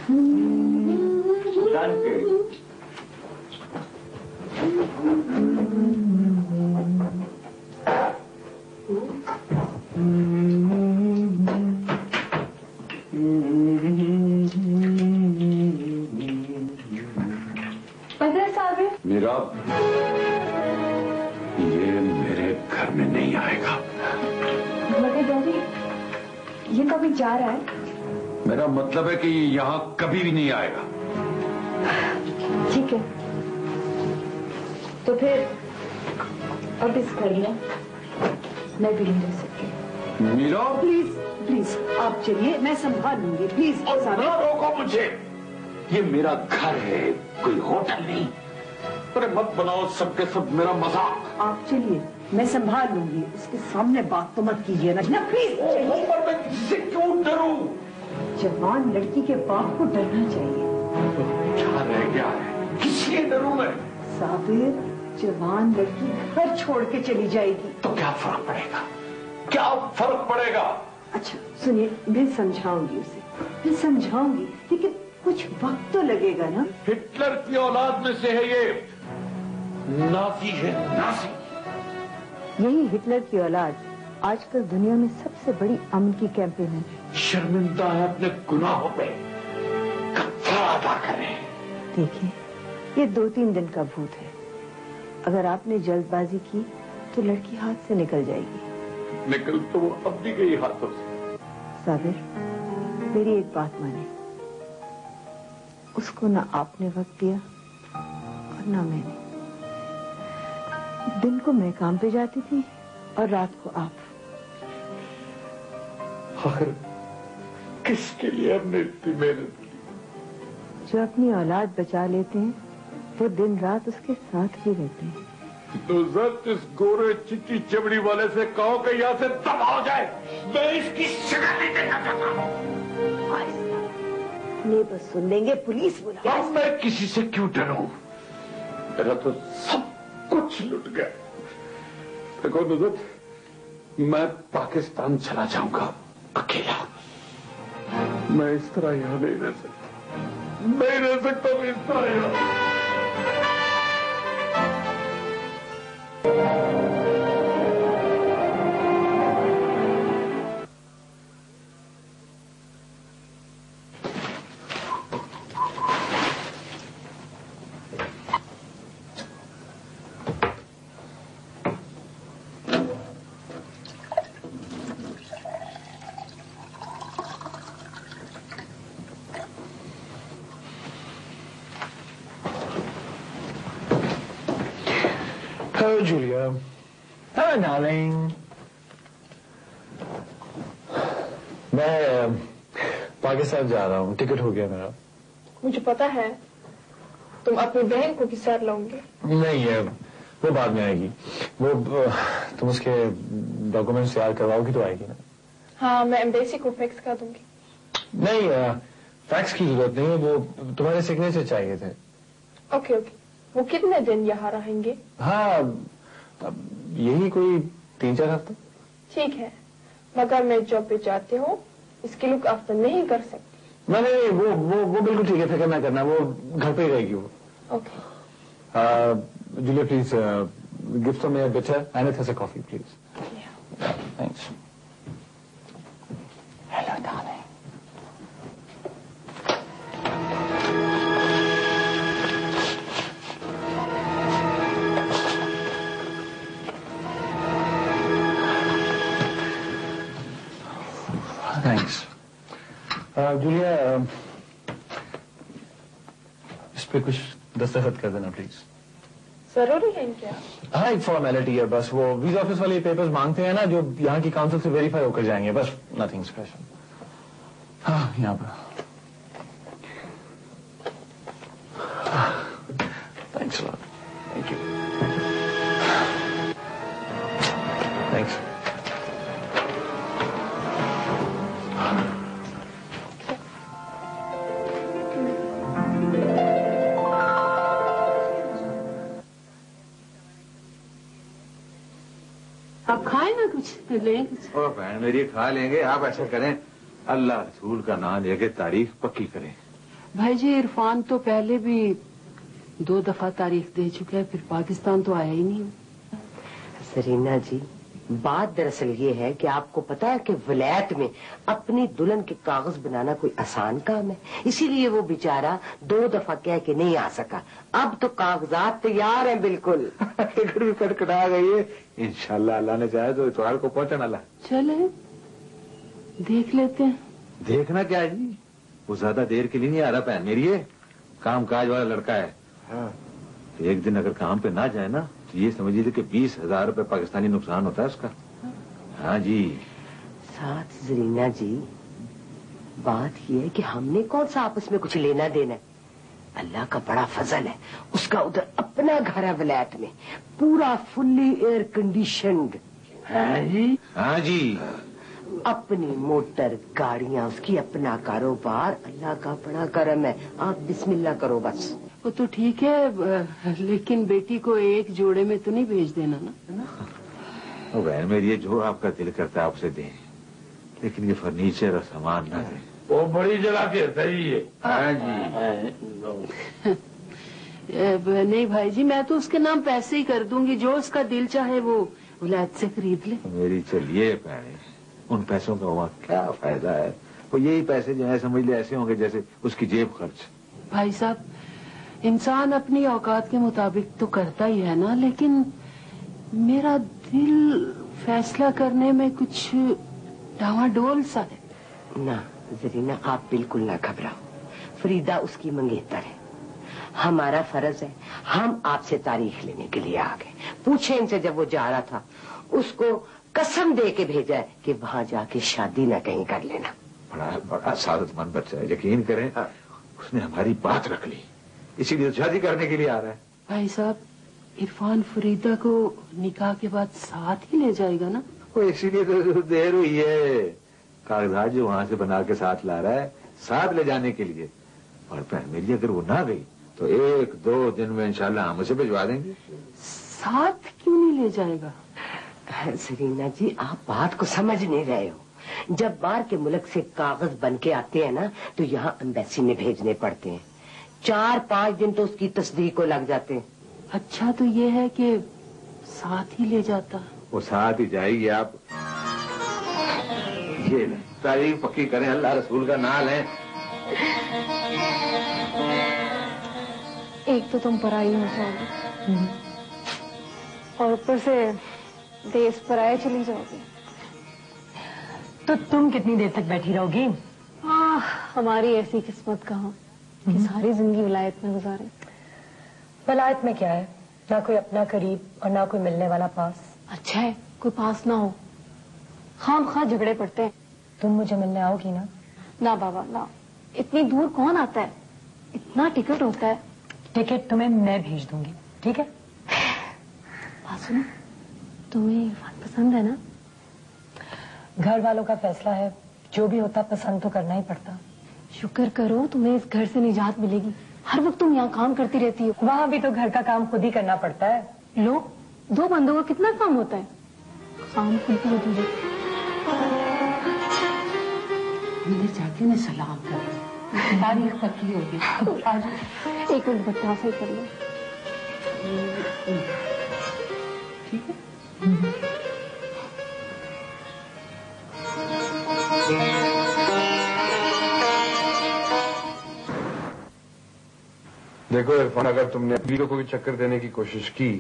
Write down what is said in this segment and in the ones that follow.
میرا یہ میرے گھر میں نہیں آئے گا. مگر ڈیڈی یہ کبھی جا رہا ہے؟ میرا مطلب ہے کہ یہ یہاں کبھی بھی نہیں آئے گا. ٹھیک ہے تو پھر اب اس گھر میں میں بھی نہیں رہ سکتی. میرا پلیز پلیز آپ چلیے، میں سنبھال لوں گی. پلیز نہ روکو مجھے. یہ میرا گھر ہے، کوئی ہوٹل نہیں. ارے مت بناؤ سب کے سب میرا مذاق. آپ چلیے، میں سنبھال لوں گی. اس کے سامنے بات تو مت کیجیے نا پلیز. میں کسی سے کیوں ڈروں؟ جوان لڑکی کے باپ کو ڈرنا چاہیے. کیا رہ گیا ہے؟ کس لیے ڈروں میں؟ صابر، جوان لڑکی گھر چھوڑ کے چلی جائے گی تو کیا فرق پڑے گا؟ کیا فرق پڑے گا؟ اچھا سنیے، میں سمجھاؤں گی اسے، میں سمجھاؤں گی، لیکن کچھ وقت تو لگے گا نا. ہٹلر کی اولاد میں سے ہے یہ. نازی ہے نازی. یہی ہٹلر کی اولاد آج کل دنیا میں سب سے بڑی امن کی کیمپین ہے. شرمندہ ہے اپنے گناہوں پہ. کفارہ ادا کریں. دیکھیں یہ 2-3 دن کا بھوت ہے. اگر آپ نے جلد بازی کی تو لڑکی ہاتھ سے نکل جائے گی. نکل تو وہ اب بھی گئی ہاتھوں سے. صابر میری ایک بات مانے، اس کو نہ آپ نے وقت دیا اور نہ میں نے. دن کو میں کام پہ جاتی تھی اور رات کو آپ. آخر کس کے لیے ہم نے اتنی محنت کی؟ جو اپنی اولاد بچا لیتے ہیں وہ دن رات اس کے ساتھ بھی رہتے ہیں. تو ضرور اس گورے چٹی چمڑی والے سے کہو کہ یہاں سے دبا ہو جائے. میں اس کی شکل نہیں دیکھنا چاہتا ہوں. نیبر سن لیں گے، پولیس بلا. اب میں کسی سے کیوں ڈروں؟ میرا تو سب کچھ لٹ گیا. دیکھو نزت، میں پاکستان چلا جاؤں گا اکیلا. میں اس طرح یہاں نہیں رہ سکتا. نہیں رہ سکتا میں اس طرح یہاں. Hello, Julia. Hello, darling. میں پاکستان جا رہا ہوں. ٹکٹ ہو گیا میرا. مجھے پتا ہے تم اپنی بہن کو کس ساتھ لاؤں گے. نہیں وہ بعد میں آئے گی. وہ تم اس کے ڈاکومنٹس تیار کرواؤ گی تو آئے گی نا. ہاں میں ایمبیسی کو فیکس کر دوں گی. نہیں فیکس کی ضرورت نہیں ہے. وہ تمہارے سگنیچر چاہیے تھے. Okay okay. وہ کتنے دن یہاں رہیں گے؟ ہاں یہی کوئی 3-4 ہفتے. ٹھیک ہے مگر میں جاب پہ جاتے ہوں اس کی لک آفٹر نہیں کر سکتی. نہیں وہ بالکل ٹھیک ہے. فکر نہ کرنا. وہ گھر پہ ہی رہے گی. وہ okay. Julia please gift some a butter and a this coffee please. Thanks. Hello darling. Thanks. Julia اس پہ کچھ دستخط کر دینا پلیز. ضروری ہے کیا؟ ہاں ایک فارمیلٹی ہے بس. وہ ویزا آفس والے پیپرز مانگتے ہیں نا جو یہاں کی کاؤنسل سے ویریفائی ہو کر جائیں گے. بس نتھنگ اسپیشل. ہاں یہاں پہ. Thanks lot. Thank you. Thanks. آپ کھائیں نا کچھ لیں کچھ. اور بہن میری کھا لیں گے. آپ ایسا کریں اللہ رسول کا نام لے کے تاریخ پکی کریں. भाई जी इरफान तो पहले भी 2 दफा तारीख दे चुका है, फिर पाकिस्तान तो आया ही नहीं। सरीना जी, बात दरअसल ये है कि आपको पता है कि वलायत में अपनी दुल्हन के कागज बनाना कोई आसान काम है, इसीलिए वो बेचारा 2 दफा कह के नहीं आ सका। अब तो कागजात तैयार हैं बिल्कुल। टिकट भी कटकटा गई है, इंशाल्लाह अल्लाह ने चाहे तो इतवार को पहुंचने वाला। चले देख लेते हैं। देखना क्या है जी, वो ज्यादा देर के लिए नहीं आ रहा बहन मेरी, है काम काज वाला लड़का है। हाँ। तो एक दिन अगर काम पे ना जाए ना तो ये समझिए कि 20,000 रुपए पाकिस्तानी नुकसान होता है उसका। हाँ जी। साथ जरीना जी, बात ये है कि हमने कौन सा आपस में कुछ लेना देना है। अल्लाह का बड़ा फजल है, उसका उधर अपना घर है वलायत में, पूरा फुल्ली एयर कंडीशनड। हाँ जी। हाँ जी। अपनी मोटर गाड़ियां, उसकी अपना कारोबार, अल्लाह का बड़ा करम है। आप बिस्मिल्लाह करो बस। वो तो ठीक है, लेकिन बेटी को एक जोड़े में तो नहीं भेज देना ना। वो बहन मेरी, ये जो आपका दिल करता है आपसे दें, लेकिन ये फर्नीचर और सामान ना दें। वो बड़ी जगह के सही है। हाँ जी। नहीं भाई जी, मैं तो उसके नाम पैसे ही कर दूंगी, जो उसका दिल चाहे वो वलायत से खरीद ले। मेरी चलिए बहन, उन पैसों का वहाँ क्या फायदा है। वो यही पैसे जो है समझ ले ऐसे होंगे जैसे उसकी जेब खर्च। भाई साहब, इंसान अपनी औकात के मुताबिक तो करता ही है ना, लेकिन मेरा दिल फैसला करने में कुछ डावाडोल सा है ना। जरीना, आप बिल्कुल ना घबराओ, फरीदा उसकी मंगेतर है। हमारा फर्ज है, हम आपसे तारीख लेने के लिए आ गए। पूछे इनसे, जब वो जा रहा था उसको कसम दे के भेजा है कि वहां जाके शादी ना कहीं कर लेना। बड़ा सादतमंद बच्चा है, यकीन करें। उसने हमारी बात रख ली, इसीलिए शादी करने के लिए आ रहा है। भाई साहब, इरफान फरीदा को निकाह के बाद साथ ही ले जाएगा ना? वो इसीलिए तो देर हुई है, कागजात जो वहां से बना के साथ ला रहा है, साथ ले जाने के लिए। और बहन मेरी, अगर वो ना गई तो 1-2 दिन में इंशाल्लाह हम उसे भिजवा देंगे। साथ क्यों नहीं ले जाएगा? सरीना जी, आप बात को समझ नहीं रहे हो। जब बाहर के मुल्क से कागज बन के आते हैं ना, तो यहाँ एम्बेसी में भेजने पड़ते हैं। 4-5 दिन तो उसकी तस्दीक को लग जाते हैं। अच्छा, तो ये है कि साथ ही ले जाता। वो साथ ही जाएगी। आप ये तारीख पक्की करें, अल्लाह रसूल का नाम है। एक तो तुम पराई हो जाओगे और ऊपर से देश पराए चली जाओगी। तो तुम कितनी देर तक बैठी रहोगी? हमारी ऐसी किस्मत कहाँ कि सारी जिंदगी विलायत में गुजारे। वलायत में क्या है, ना कोई अपना करीब और ना कोई मिलने वाला पास। अच्छा है कोई पास ना हो, खामखा झगड़े पड़ते हैं। तुम मुझे मिलने आओगी ना? ना बाबा ना, इतनी दूर कौन आता है, इतना टिकट होता है। टिकट तुम्हें मैं भेज दूंगी, ठीक है? बात सुनो, तुम्हें इरफान पसंद है ना? घर वालों का फैसला है, जो भी होता पसंद तो करना ही पड़ता। शुक्र करो तुम्हें इस घर से निजात मिलेगी। हर वक्त तुम यहाँ काम करती रहती हो। वहाँ भी तो घर का काम खुद ही करना पड़ता है। लो, 2 बंदों का कितना काम होता है, काम खुद ही होती है। मेरे चाचे ने सलाम कर तारीख पक्की होगी। एक मिनट बच्चा से कर लो। ठीक है। देखो इरफान, अगर तुमने वीडियो को भी चक्कर देने की कोशिश की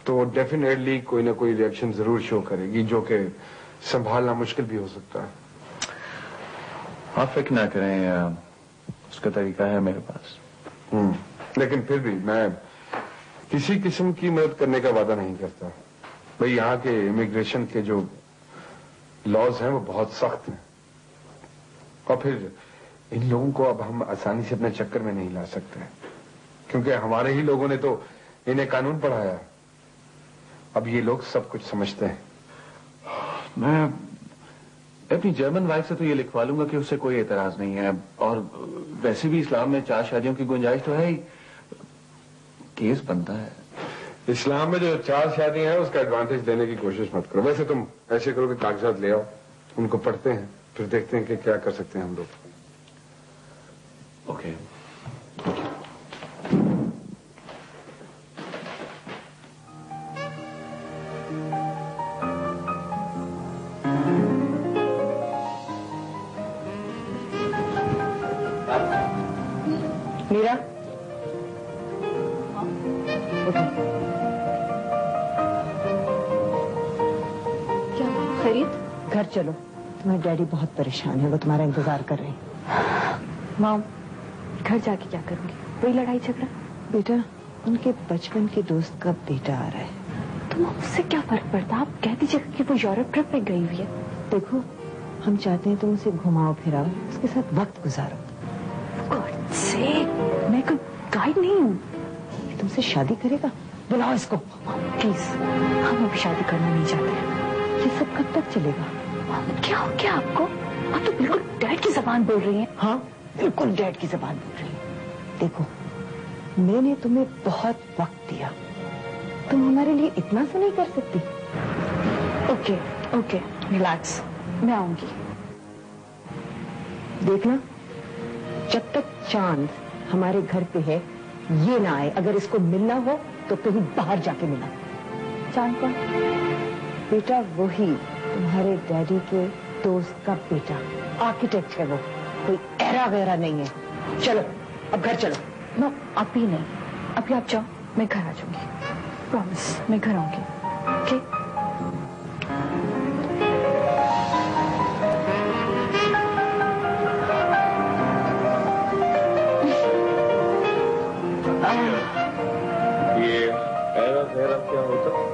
तो डेफिनेटली कोई ना कोई रिएक्शन जरूर शो करेगी, जो कि संभालना मुश्किल भी हो सकता है। आप फिक्र ना करें, उसका तरीका है मेरे पास। लेकिन फिर भी मैं किसी किस्म की मदद करने का वादा नहीं करता। भाई, यहाँ के इमिग्रेशन के जो लॉज हैं वो बहुत सख्त हैं, और फिर इन लोगों को अब हम आसानी से अपने चक्कर में नहीं ला सकते, क्योंकि हमारे ही लोगों ने तो इन्हें कानून पढ़ाया। अब ये लोग सब कुछ समझते हैं। मैं अपनी जर्मन वाइफ से तो ये लिखवा लूंगा कि उससे कोई एतराज नहीं है, और वैसे भी इस्लाम में 4 शादियों की गुंजाइश तो है ही, केस बनता है। इस्लाम में जो 4 शादियां हैं उसका एडवांटेज लेने की कोशिश मत करो। वैसे तुम ऐसे करो कि कागजात ले आओ, उनको पढ़ते हैं, फिर देखते हैं कि क्या कर सकते हैं हम लोग। ओके। मीरा, क्या खरीद? घर चलो, तुम्हारे डैडी बहुत परेशान है, वो तुम्हारा इंतजार कर रहे हैं। मॉम, घर जाके क्या करूंगी? वही लड़ाई झगड़ा? बेटा, उनके बचपन के दोस्त का बेटा आ रहा है। तो मॉम, उससे क्या फर्क पड़ता? आप कह दीजिए कि वो यूरोप ट्रिप में गई हुई है। देखो, हम चाहते हैं तुम उसे घुमाओ फिराओ, उसके साथ वक्त गुजारो। गॉड सेक, मैं कोई गाइड नहीं हूँ। ये तुमसे शादी करेगा? बुलाओ इसको। प्लीज, हम अभी शादी करना नहीं चाहते। ये सब कब तक चलेगा? क्या हो गया आपको? आप तो बिल्कुल डैड की जबान बोल रही हैं। हाँ, बिल्कुल डैड की जबान बोल रही है। देखो, मैंने तुम्हें बहुत वक्त दिया, तुम हमारे लिए इतना तो नहीं कर सकती? ओके ओके, रिलैक्स, मैं आऊंगी। देखना, जब तक चांद हमारे घर पे है ये ना आए। अगर इसको मिलना हो तो कहीं बाहर जाके मिला। चांद कौन? बेटा वही तुम्हारे डैडी के दोस्त का बेटा, आर्किटेक्ट है वो, कोई एरा वगैरह नहीं है। चलो अब घर चलो। नो, अभी नहीं, अभी आप जाओ, मैं घर आ जाऊंगी। प्रॉमिस, मैं घर आऊंगी। ओके? ये एरा क्या होता?